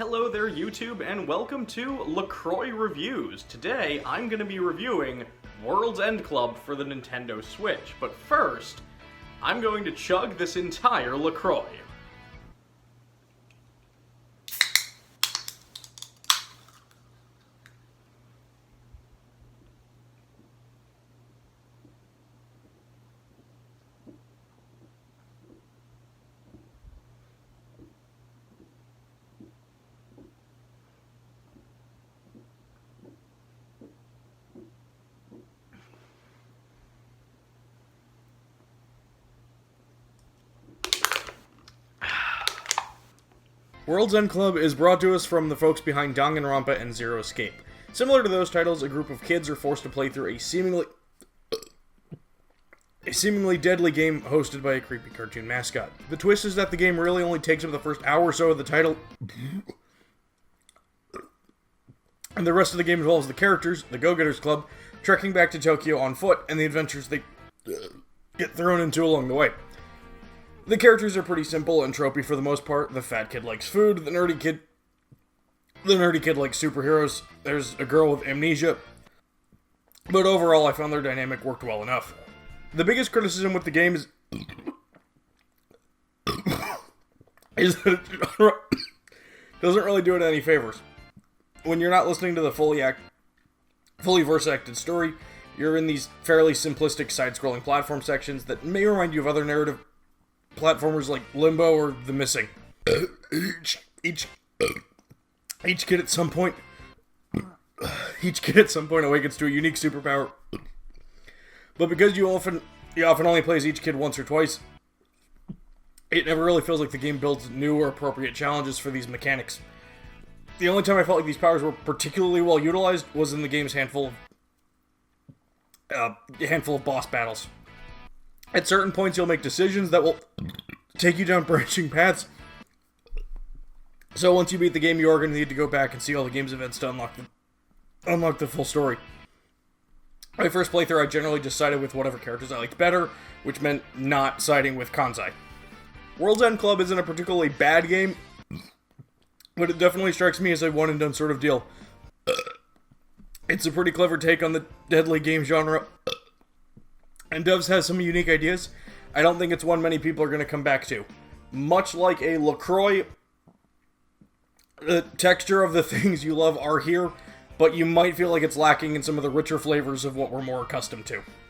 Hello there YouTube and welcome to LaCroix Reviews. Today I'm going to be reviewing World's End Club for the Nintendo Switch, but first I'm going to chug this entire LaCroix. World's End Club is brought to us from the folks behind Danganronpa and Zero Escape. Similar to those titles, a group of kids are forced to play through a seemingly deadly game hosted by a creepy cartoon mascot. The twist is that the game really only takes up the first hour or so of the title, and the rest of the game involves the characters, the Go-Getters Club, trekking back to Tokyo on foot, and the adventures they get thrown into along the way. The characters are pretty simple and tropey for the most part. The fat kid likes food, the nerdy kid likes superheroes, there's a girl with amnesia, but overall I found their dynamic worked well enough. The biggest criticism with the game is that it doesn't really do it any favors. When you're not listening to the fully voice-acted story, you're in these fairly simplistic side-scrolling platform sections that may remind you of other narrative platformers like Limbo or The Missing. Each kid at some point awakens to a unique superpower, but because you often only play as each kid once or twice, it never really feels like the game builds new or appropriate challenges for these mechanics. The only time I felt like these powers were particularly well utilized was in the game's handful of boss battles. At certain points, you'll make decisions that will take you down branching paths. So once you beat the game, you are going to need to go back and see all the game's events to unlock the full story. My first playthrough, I generally just sided with whatever characters I liked better, which meant not siding with Kansai. World's End Club isn't a particularly bad game, but it definitely strikes me as a one-and-done sort of deal. It's a pretty clever take on the deadly game genre, and Doves has some unique ideas. I don't think it's one many people are going to come back to. Much like a LaCroix, the texture of the things you love are here, but you might feel like it's lacking in some of the richer flavors of what we're more accustomed to.